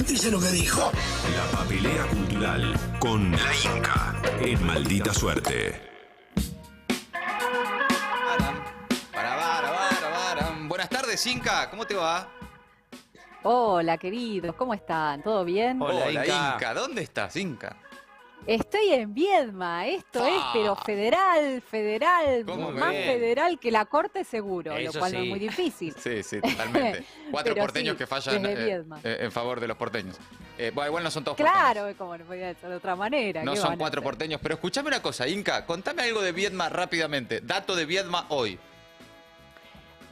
Dice lo que dijo. La papelera cultural con La Inca en Maldita Suerte. Buenas tardes, Inca. ¿Cómo te va? Hola, queridos, ¿cómo están? ¿Todo bien? Hola, Inca. ¿Dónde estás, Inca? Estoy en Viedma, esto es, pero federal, ¿Cómo más bien? Federal que la Corte seguro, Eso lo cual no sí. es muy difícil. Sí, totalmente. Cuatro Pero porteños sí, que fallan desde Viedma. en favor de los porteños. Bueno, igual no son todos Claro, porteños. como no podía ser de otra manera. No ¿qué son van a cuatro hacer? porteños, pero escúchame una cosa, Inca. Contame algo de Viedma rápidamente. Dato de Viedma hoy.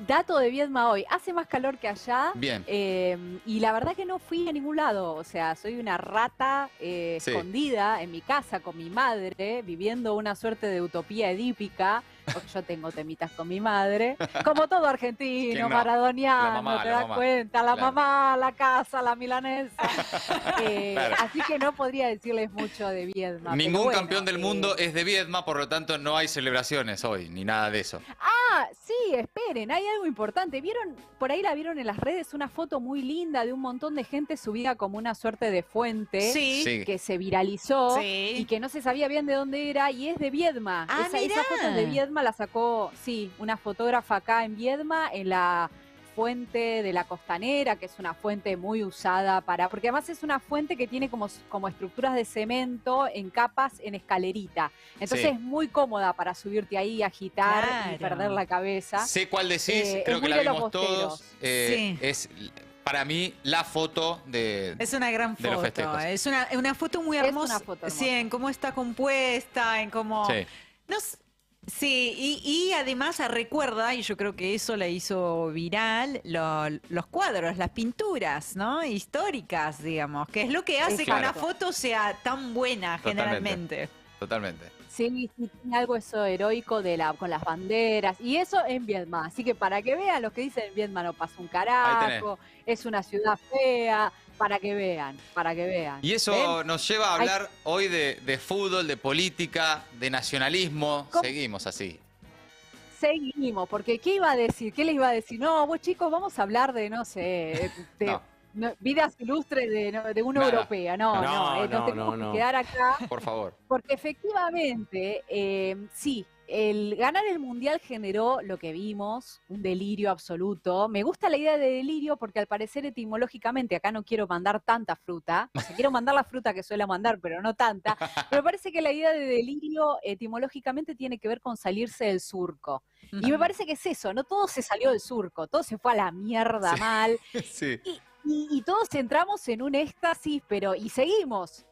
Dato de Viedma hoy, hace más calor que allá. Bien. Y la verdad que no fui a ningún lado, o sea, soy una rata escondida en mi casa con mi madre, viviendo una suerte de utopía edípica, porque yo tengo temitas con mi madre, como todo ¿Quién argentino, no? maradoniano, La mamá, te la das mamá. cuenta, la Claro. mamá, la casa, la milanesa. Claro. Así que no podría decirles mucho de Viedma. pero Ningún bueno, campeón del mundo es de Viedma, por lo tanto no hay celebraciones hoy, ni nada de eso. Ah, sí, esperen, hay algo importante. ¿Vieron, por ahí la vieron en las redes, una foto muy linda de un montón de gente subida como una suerte de fuente Sí. que se viralizó Sí. y que no se sabía bien de dónde era y es de Viedma. Ah, esa mirá. foto de Viedma la sacó, sí, una fotógrafa acá en Viedma, en la fuente de la Costanera, que es una fuente muy usada porque además es una fuente que tiene como estructuras de cemento en capas en escalerita. Entonces Sí. es muy cómoda para subirte ahí, agitar y Claro. perder la cabeza. Sé cuál decís, Es creo que muy la de los vimos todos. bosteros. Sí. Es para mí la foto de... Es una gran de los foto. festejos. Es una foto muy Es hermosa. una foto Sí, hermosa. en cómo está compuesta, en cómo. Sí. No s- sí, y además recuerda, y yo creo que eso la hizo viral, los cuadros, las pinturas, ¿no? Históricas, digamos, que es lo que hace que Exacto. una foto sea tan buena Totalmente. generalmente. Totalmente. Sí, tiene algo eso heroico con las banderas y eso en Viedma. Así que para que vean los que dicen en Viedma no pasa un carajo, es una ciudad fea, para que vean. Y eso ¿Ven? nos lleva a hablar hoy de fútbol, de política, de nacionalismo. ¿Cómo? Seguimos así. Seguimos, porque ¿qué iba a decir? ¿Qué les iba a decir? No, vos chicos, vamos a hablar de, no sé, vidas ilustres de una Nada. europea. No, nos tenemos que quedar acá. Por favor. Porque efectivamente, sí, el ganar el Mundial generó lo que vimos, un delirio absoluto. Me gusta la idea de delirio porque al parecer etimológicamente, acá no quiero mandar tanta fruta, o sea, quiero mandar la fruta que suelo mandar, pero no tanta, pero parece que la idea de delirio etimológicamente tiene que ver con salirse del surco. Y me parece que es eso, no todo se salió del surco, todo se fue a la mierda mal. Sí. Y todos entramos en un éxtasis, y seguimos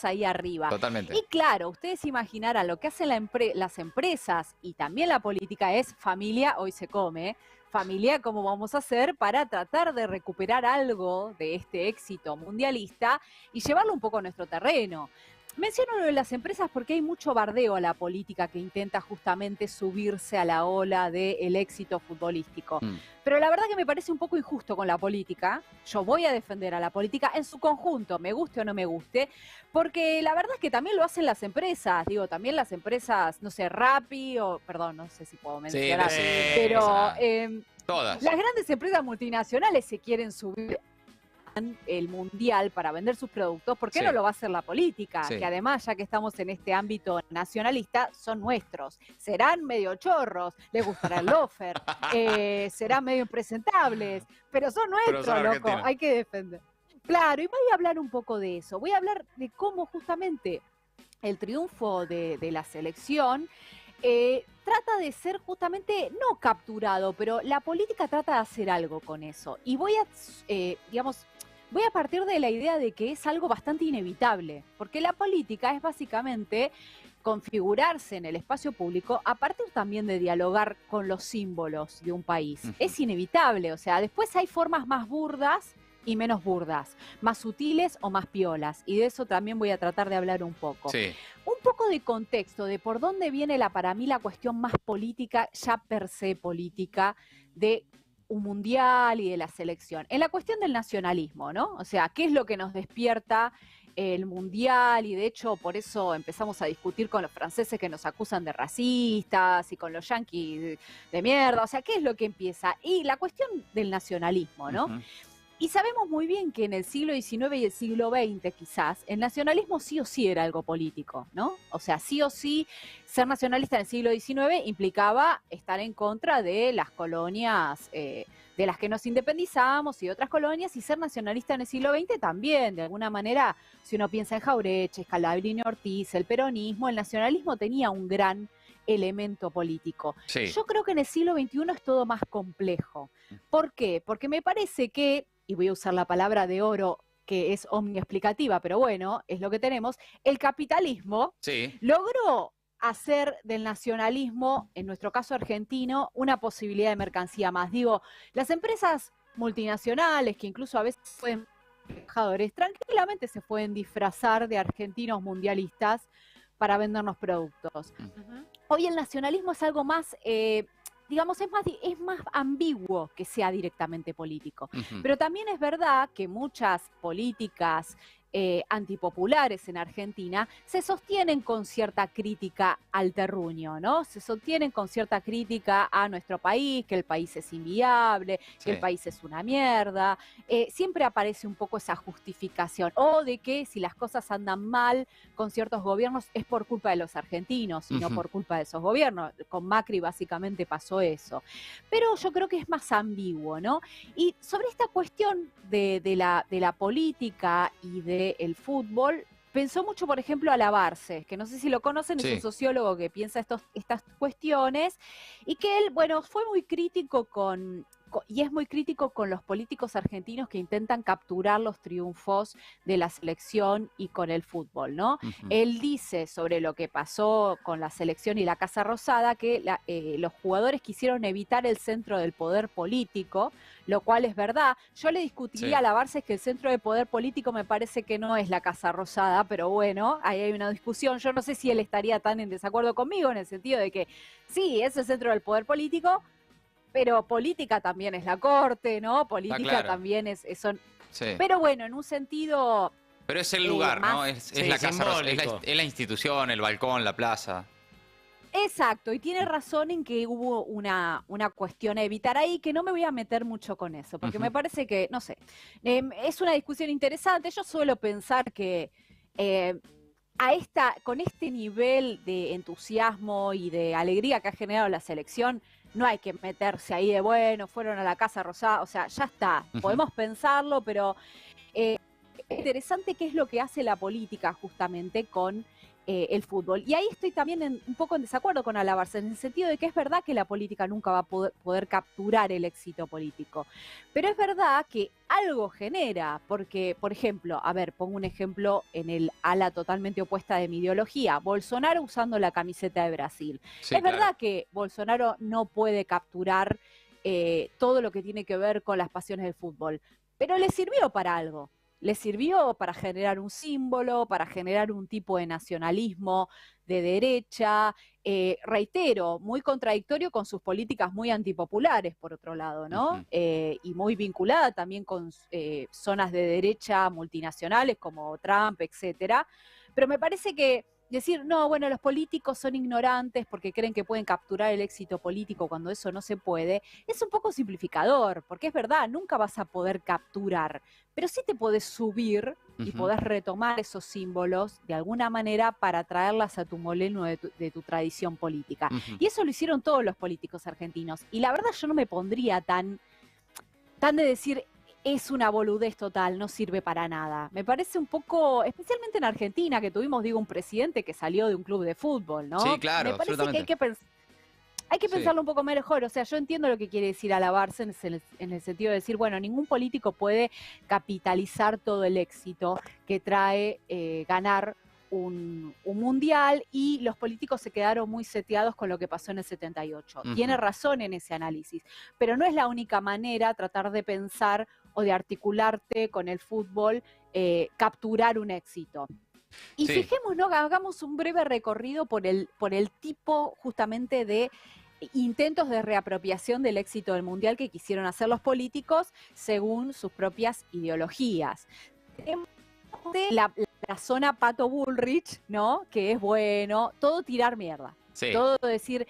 ahí arriba. Totalmente. Y claro, ustedes imaginarán lo que hacen las empresas y también la política es familia, hoy se come, familia, ¿cómo vamos a hacer para tratar de recuperar algo de este éxito mundialista y llevarlo un poco a nuestro terreno? Menciono lo de las empresas porque hay mucho bardeo a la política que intenta justamente subirse a la ola del éxito futbolístico. Pero la verdad que me parece un poco injusto con la política. Yo voy a defender a la política en su conjunto, me guste o no me guste, porque la verdad es que también lo hacen las empresas. Digo, también las empresas, no sé, Rappi perdón, no sé si puedo mencionar, Sí, pero todas. las grandes empresas multinacionales se quieren subir el mundial para vender sus productos, ¿por qué Sí. no lo va a hacer la política? Sí. Que además, ya que estamos en este ámbito nacionalista, son nuestros. Serán medio chorros, les gustará el lofer, serán medio impresentables, pero son nuestros, son loco, argentinos. hay que defender. Claro, y voy a hablar un poco de eso. Voy a hablar de cómo justamente el triunfo de la selección trata de ser justamente, no capturado, pero la política trata de hacer algo con eso. Y voy a partir de la idea de que es algo bastante inevitable, porque la política es básicamente configurarse en el espacio público a partir también de dialogar con los símbolos de un país. Es inevitable, o sea, después hay formas más burdas y menos burdas, más sutiles o más piolas, y de eso también voy a tratar de hablar un poco. Sí. Un poco de contexto de por dónde viene para mí la cuestión más política, ya per se política, de un mundial y de la selección. En la cuestión del nacionalismo, ¿no? O sea, ¿qué es lo que nos despierta el mundial? Y de hecho, por eso empezamos a discutir con los franceses que nos acusan de racistas y con los yanquis de mierda. O sea, ¿qué es lo que empieza? Y la cuestión del nacionalismo, ¿no? Y sabemos muy bien que en el siglo XIX y el siglo XX quizás el nacionalismo sí o sí era algo político, ¿no? O sea, sí o sí ser nacionalista en el siglo XIX implicaba estar en contra de las colonias de las que nos independizábamos y de otras colonias, y ser nacionalista en el siglo XX también, de alguna manera, si uno piensa en Jauretche, Scalabrini Ortiz, el peronismo, el nacionalismo tenía un gran elemento político. Sí. Yo creo que en el siglo XXI es todo más complejo. ¿Por qué? Porque me parece que, y voy a usar la palabra de oro, que es omniexplicativa, pero bueno, es lo que tenemos, el capitalismo Sí. logró hacer del nacionalismo, en nuestro caso argentino, una posibilidad de mercancía más. Digo, las empresas multinacionales, que incluso a veces pueden trabajadores, tranquilamente se pueden disfrazar de argentinos mundialistas para vendernos productos. Hoy el nacionalismo es algo más, digamos, es más ambiguo que sea directamente político. Pero también es verdad que muchas políticas antipopulares en Argentina se sostienen con cierta crítica al terruño, ¿no? Se sostienen con cierta crítica a nuestro país, que el país es inviable, que el país es una mierda. Siempre aparece un poco esa justificación, o de que si las cosas andan mal con ciertos gobiernos es por culpa de los argentinos y no por culpa de esos gobiernos. Con Macri básicamente pasó eso. Pero yo creo que es más ambiguo, ¿no? Y sobre esta cuestión de la política y del fútbol, pensó mucho, por ejemplo, a Lavarce, que no sé si lo conocen, es un sociólogo que piensa estas cuestiones, y que él, bueno, fue muy crítico y es muy crítico con los políticos argentinos que intentan capturar los triunfos de la selección y con el fútbol, ¿no? Él dice sobre lo que pasó con la selección y la Casa Rosada que los jugadores quisieron evitar el centro del poder político, lo cual es verdad. Yo le discutiría a Lavarce que el centro de poder político me parece que no es la Casa Rosada, pero bueno, ahí hay una discusión. Yo no sé si él estaría tan en desacuerdo conmigo en el sentido de que sí, es el centro del poder político, pero política también es la corte, ¿no? Política también son... Pero bueno, en un sentido... Pero es el lugar, ¿no? Es la casa, es la institución, el balcón, la plaza. Exacto, y tiene razón en que hubo una cuestión a evitar ahí, que no me voy a meter mucho con eso, porque me parece que, no sé, es una discusión interesante. Yo suelo pensar que... con este nivel de entusiasmo y de alegría que ha generado la selección, no hay que meterse ahí de, bueno, fueron a la Casa Rosada, o sea, ya está, podemos pensarlo, pero es interesante qué es lo que hace la política justamente con el fútbol. Y ahí estoy también un poco en desacuerdo con Alabarce, en el sentido de que es verdad que la política nunca va a poder capturar el éxito político, pero es verdad que algo genera, porque, por ejemplo, a ver, pongo un ejemplo en el ala totalmente opuesta de mi ideología, Bolsonaro usando la camiseta de Brasil. Es verdad que Bolsonaro no puede capturar todo lo que tiene que ver con las pasiones del fútbol, pero le sirvió para algo. Le sirvió para generar un símbolo, para generar un tipo de nacionalismo de derecha, reitero, muy contradictorio con sus políticas muy antipopulares, por otro lado, ¿no? Y muy vinculada también con zonas de derecha multinacionales como Trump, etcétera. Pero me parece que decir, no, bueno, los políticos son ignorantes porque creen que pueden capturar el éxito político cuando eso no se puede, es un poco simplificador, porque es verdad, nunca vas a poder capturar, pero sí te podés subir y podés retomar esos símbolos de alguna manera para traerlas a tu molino de tu tradición política. Y eso lo hicieron todos los políticos argentinos. Y la verdad yo no me pondría tan de decir... es una boludez total, no sirve para nada. Me parece un poco, especialmente en Argentina, que tuvimos, digo, un presidente que salió de un club de fútbol, ¿no? Sí, claro, me parece absolutamente. que hay que pensarlo un poco mejor. O sea, yo entiendo lo que quiere decir Alabarce en el sentido de decir, bueno, ningún político puede capitalizar todo el éxito que trae ganar un mundial, y los políticos se quedaron muy seteados con lo que pasó en el 78. Tiene razón en ese análisis, pero no es la única manera tratar de pensar o de articularte con el fútbol, capturar un éxito. Y fijémonos, hagamos un breve recorrido por el tipo justamente de intentos de reapropiación del éxito del mundial que quisieron hacer los políticos según sus propias ideologías. Tenemos la zona Pato Bullrich, ¿no? Que es bueno, todo tirar mierda. Sí. Todo decir,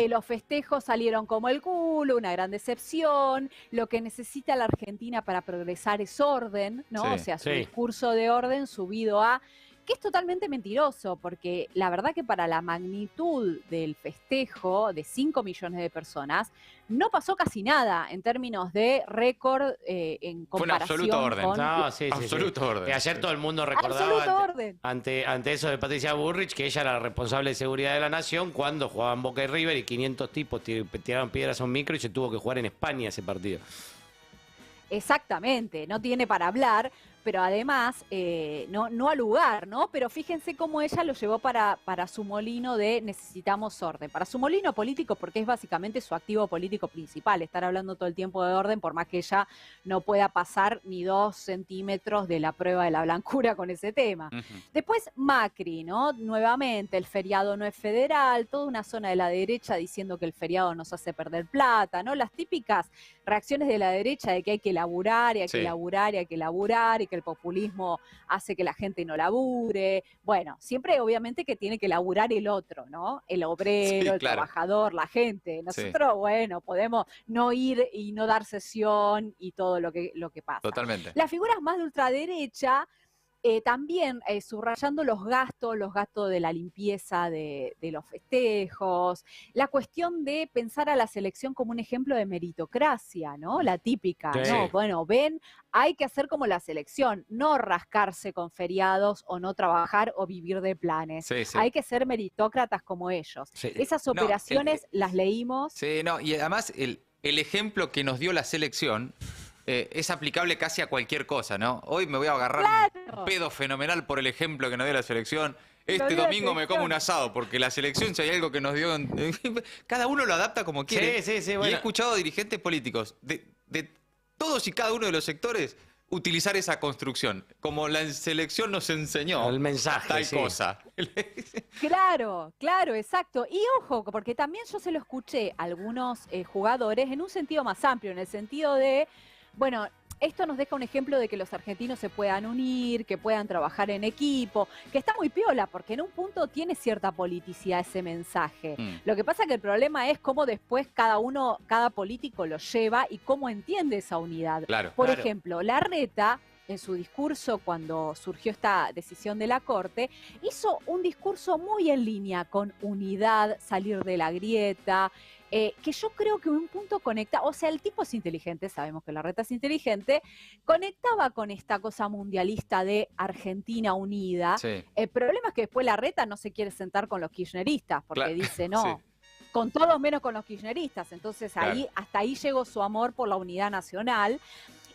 los festejos salieron como el culo, una gran decepción, lo que necesita la Argentina para progresar es orden, ¿no? Sí, O sea, su sí. discurso de orden subido a... que es totalmente mentiroso, porque la verdad que para la magnitud del festejo de 5 millones de personas, no pasó casi nada en términos de récord en Fue un comparación absoluto orden. con... No, sí, sí, Absoluto sí. orden. Ayer todo el mundo recordaba Absoluto orden. ante eso de Patricia Bullrich, que ella era la responsable de seguridad de la nación cuando jugaban Boca y River y 500 tipos tiraron piedras a un micro y se tuvo que jugar en España ese partido. Exactamente, no tiene para hablar, pero además no al lugar, ¿no? Pero fíjense cómo ella lo llevó para su molino de necesitamos orden, para su molino político, porque es básicamente su activo político principal, estar hablando todo el tiempo de orden, por más que ella no pueda pasar ni 2 centímetros de la prueba de la blancura con ese tema. Después Macri, ¿no? Nuevamente, el feriado no es federal, toda una zona de la derecha diciendo que el feriado nos hace perder plata, ¿no? Las típicas reacciones de la derecha de que hay que laburar y hay que laburar y hay que laburar y que el populismo hace que la gente no labure. Bueno, siempre obviamente que tiene que laburar el otro, ¿no? El obrero, el trabajador, la gente. Nosotros, bueno, podemos no ir y no dar sesión y todo lo que pasa. Totalmente. Las figuras más de ultraderecha también subrayando los gastos de la limpieza de los festejos, la cuestión de pensar a la selección como un ejemplo de meritocracia, ¿no? La típica, Sí. ¿no? Bueno, ven, hay que hacer como la selección, no rascarse con feriados o no trabajar o vivir de planes. Sí, sí. Hay que ser meritócratas como ellos. Sí. Esas operaciones las leímos. Sí, no, y además el ejemplo que nos dio la selección es aplicable casi a cualquier cosa, ¿no? Hoy me voy a agarrar un pedo fenomenal por el ejemplo que nos dio la selección. Este domingo me como un asado, porque la selección, si hay algo que nos dio... Cada uno lo adapta como quiere. Sí, sí, Y bueno. he escuchado a dirigentes políticos de todos y cada uno de los sectores utilizar esa construcción. Como la selección nos enseñó El mensaje, tal sí. cosa. Claro, claro, exacto. Y ojo, porque también yo se lo escuché a algunos jugadores en un sentido más amplio, en el sentido de, bueno, esto nos deja un ejemplo de que los argentinos se puedan unir, que puedan trabajar en equipo, que está muy piola, porque en un punto tiene cierta politicidad ese mensaje. Lo que pasa que el problema es cómo después cada político lo lleva y cómo entiende esa unidad. Claro. Por Claro. ejemplo, Larreta, en su discurso cuando surgió esta decisión de la Corte, hizo un discurso muy en línea con unidad, salir de la grieta, que yo creo que en un punto conecta, o sea, el tipo es inteligente, sabemos que Larreta es inteligente, conectaba con esta cosa mundialista de Argentina unida. Sí. El problema es que después Larreta no se quiere sentar con los kirchneristas, porque Claro, dice, no, sí. con todos menos con los kirchneristas. Entonces ahí, hasta ahí llegó su amor por la unidad nacional.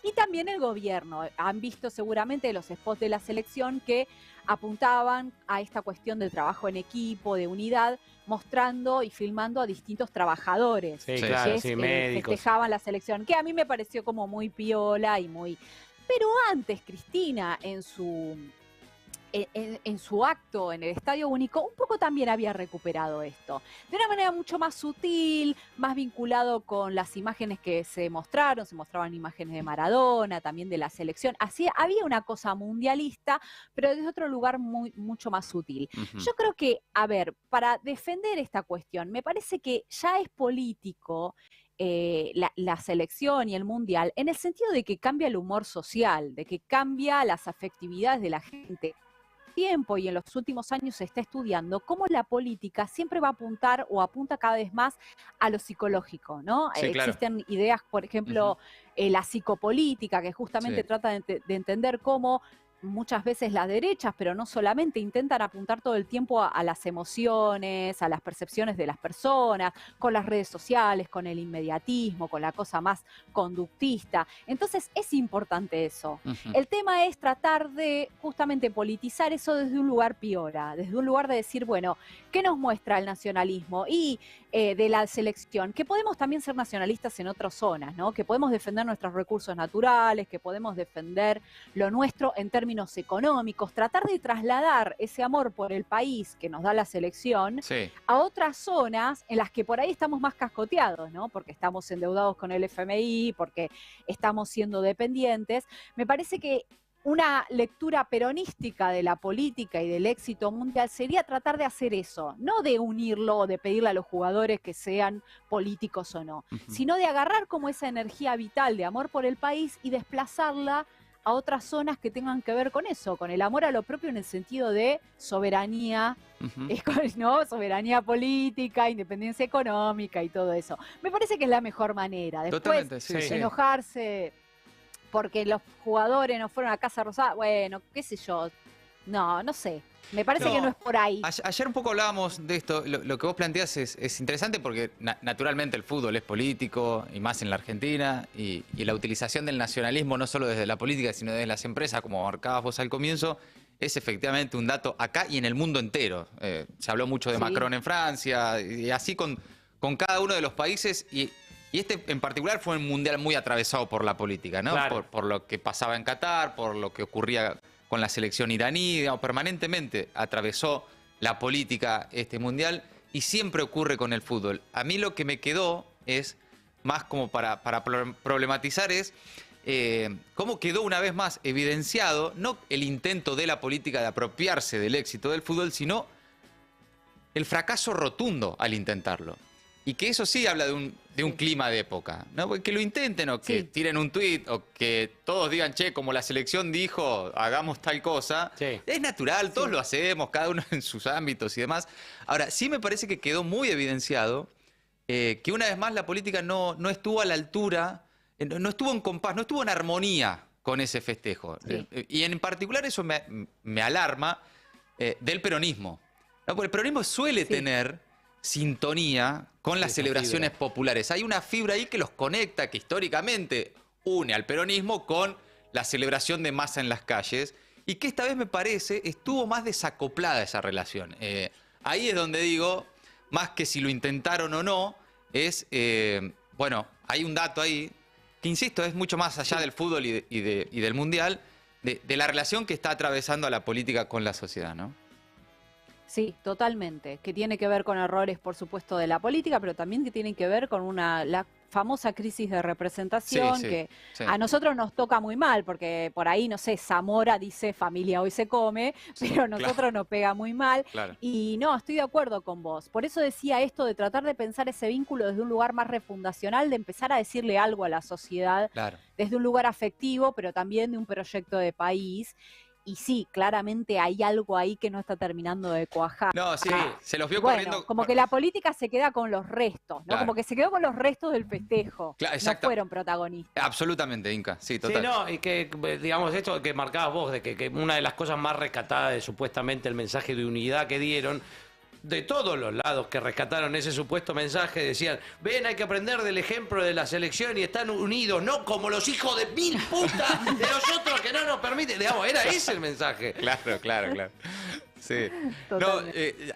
Y también el gobierno. Han visto seguramente los spots de la selección que apuntaban a esta cuestión del trabajo en equipo, de unidad, mostrando y filmando a distintos trabajadores Sí, Sí. claro, que sí, médicos. festejaban la selección, que a mí me pareció como muy piola y muy... Pero antes, Cristina, en su acto en el Estadio Único, un poco también había recuperado esto. De una manera mucho más sutil, más vinculado con las imágenes que se mostraban imágenes de Maradona, también de la selección. Así había una cosa mundialista, pero desde otro lugar mucho más sutil. Yo creo que, a ver, para defender esta cuestión, me parece que ya es político la selección y el mundial, en el sentido de que cambia el humor social, de que cambia las afectividades de la gente. Tiempo y en los últimos años se está estudiando cómo la política siempre va a apuntar o apunta cada vez más a lo psicológico, ¿no? Sí, claro. Existen ideas, por ejemplo, la psicopolítica, que justamente Sí. trata de entender cómo muchas veces las derechas, pero no solamente, intentan apuntar todo el tiempo a las emociones, a las percepciones de las personas, con las redes sociales, con el inmediatismo, con la cosa más conductista. Entonces es importante eso. El tema es tratar de justamente politizar eso desde un lugar piola, desde un lugar de decir, bueno, ¿qué nos muestra el nacionalismo? Y de la selección, que podemos también ser nacionalistas en otras zonas, ¿no? Que podemos defender nuestros recursos naturales, que podemos defender lo nuestro en términos económicos, tratar de trasladar ese amor por el país que nos da la selección Sí. a otras zonas en las que por ahí estamos más cascoteados, ¿no? Porque estamos endeudados con el FMI, porque estamos siendo dependientes. Me parece que una lectura peronística de la política y del éxito mundial sería tratar de hacer eso, no de unirlo o de pedirle a los jugadores que sean políticos o no, sino de agarrar como esa energía vital de amor por el país y desplazarla a otras zonas que tengan que ver con eso, con el amor a lo propio en el sentido de soberanía, ¿no? Soberanía política, independencia económica y todo eso. Me parece que es la mejor manera. Después, Totalmente, sí, sí. enojarse porque los jugadores no fueron a Casa Rosada, bueno, qué sé yo, no sé. Me parece que no es por ahí. Ayer un poco hablábamos de esto. Lo que vos planteás es interesante porque naturalmente el fútbol es político, y más en la Argentina, y la utilización del nacionalismo, no solo desde la política, sino desde las empresas, como marcabas vos al comienzo, es efectivamente un dato acá y en el mundo entero. Se habló mucho de Macron en Francia, y así con cada uno de los países, y este en particular fue un mundial muy atravesado por la política, ¿no? Claro. Por lo que pasaba en Qatar, por lo que ocurría con la selección iraní, digamos, permanentemente atravesó la política este mundial y siempre ocurre con el fútbol. A mí lo que me quedó es, más como para problematizar, es cómo quedó una vez más evidenciado, no el intento de la política de apropiarse del éxito del fútbol, sino el fracaso rotundo al intentarlo. Y que eso sí habla de un clima de época, ¿no? Porque que lo intenten o que tiren un tuit o que todos digan, che, como la selección dijo, hagamos tal cosa. Sí. Es natural, todos lo hacemos, cada uno en sus ámbitos y demás. Ahora, sí me parece que quedó muy evidenciado que una vez más la política no estuvo a la altura, no estuvo en compás, no estuvo en armonía con ese festejo. Sí. Y en particular eso me alarma del peronismo, ¿no? Porque el peronismo suele tener sintonía con las celebraciones populares. Hay una fibra ahí que los conecta, que históricamente une al peronismo con la celebración de masa en las calles, y que esta vez me parece estuvo más desacoplada esa relación. Ahí es donde digo, más que si lo intentaron o no, es, bueno, hay un dato ahí, que insisto, es mucho más allá del fútbol y del mundial, de la relación que está atravesando a la política con la sociedad, ¿no? Sí, totalmente. Que tiene que ver con errores, por supuesto, de la política, pero también que tiene que ver con la famosa crisis de representación que a nosotros nos toca muy mal, porque por ahí, no sé, Zamora dice familia hoy se come, pero a nosotros nos pega muy mal. Claro. Y no, estoy de acuerdo con vos. Por eso decía esto de tratar de pensar ese vínculo desde un lugar más refundacional, de empezar a decirle algo a la sociedad, desde un lugar afectivo, pero también de un proyecto de país. Y sí, claramente hay algo ahí que no está terminando de cuajar. No, sí, se los vio bueno, corriendo. Como que la política se queda con los restos, ¿no? Claro. Como que se quedó con los restos del festejo. Claro, no exacto. fueron protagonistas. Absolutamente, Inca. Sí, total. Sí, no, y que, digamos, esto que marcabas vos, de que una de las cosas más rescatadas de supuestamente el mensaje de unidad que dieron, de todos los lados que rescataron ese supuesto mensaje, decían, ven, hay que aprender del ejemplo de la selección y están unidos, no como los hijos de mil putas de los otros que no nos permiten. Digamos, era ese el mensaje. Claro. Sí. No, Totalmente.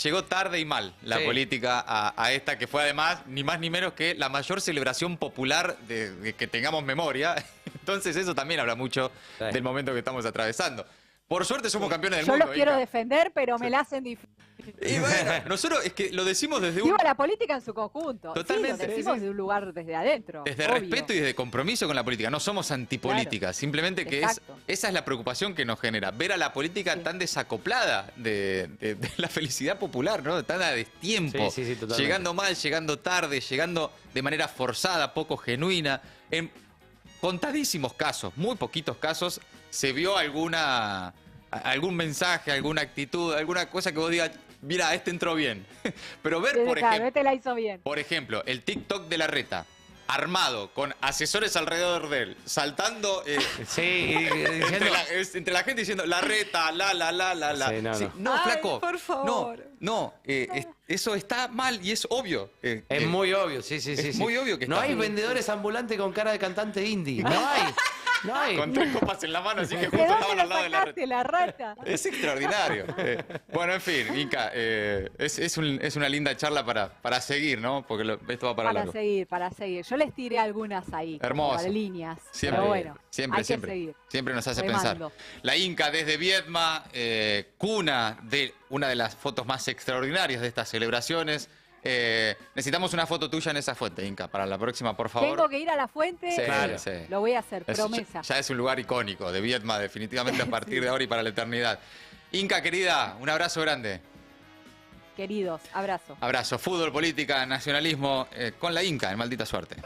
llegó tarde y mal la política a esta, que fue además ni más ni menos que la mayor celebración popular de que tengamos memoria. Entonces eso también habla mucho del momento que estamos atravesando. Por suerte somos campeones del Yo mundo. los quiero Inca. defender, pero me la hacen difícil. Y bueno, nosotros es que lo decimos desde Digo, la política en su conjunto. Totalmente. Sí, lo decimos de un lugar desde adentro. Desde obvio. respeto y desde compromiso con la política. No somos antipolítica, Claro. simplemente que Exacto. esa es la preocupación que nos genera. Ver a la política tan desacoplada de la felicidad popular, ¿no? Tan a destiempo. Sí, totalmente. Llegando mal, llegando tarde, llegando de manera forzada, poco genuina. En contadísimos casos, muy poquitos casos, se vio algún mensaje, alguna actitud, alguna cosa que vos digas, mira, este entró bien. Pero ver, por Claro, ejemplo, este la hizo bien. por ejemplo, el TikTok de Larreta, armado, con asesores alrededor de él, saltando Sí, diciendo... entre la gente diciendo Larreta, la. Sí, no, no. No, Ay, flaco. por favor. No, eso está mal y es obvio. Es muy obvio, sí. es muy obvio que no está hay mal. vendedores ambulantes con cara de cantante indie. No hay. No hay. Con 3 copas en la mano, así que ¿De justo dónde estaban lo al lado de la sacaste, la rata? Es extraordinario. Bueno, en fin, Inca, es una linda charla para seguir, ¿no? Porque esto va para largo. Para seguir. Yo les tiré algunas ahí. Hermoso. Como de líneas. Siempre, pero bueno, siempre. hay que seguir. Siempre nos hace Remando. pensar. La Inca desde Viedma, cuna de una de las fotos más extraordinarias de estas celebraciones. Necesitamos una foto tuya en esa fuente, Inca, para la próxima, por favor. Tengo que ir a la fuente. Sí, Claro. sí. Lo voy a hacer, Es- promesa. Ya es un lugar icónico de Viedma, definitivamente a partir de ahora y para la eternidad. Inca, querida, un abrazo grande. Queridos, abrazo. Abrazo. Fútbol, política, nacionalismo, con la Inca en Maldita Suerte.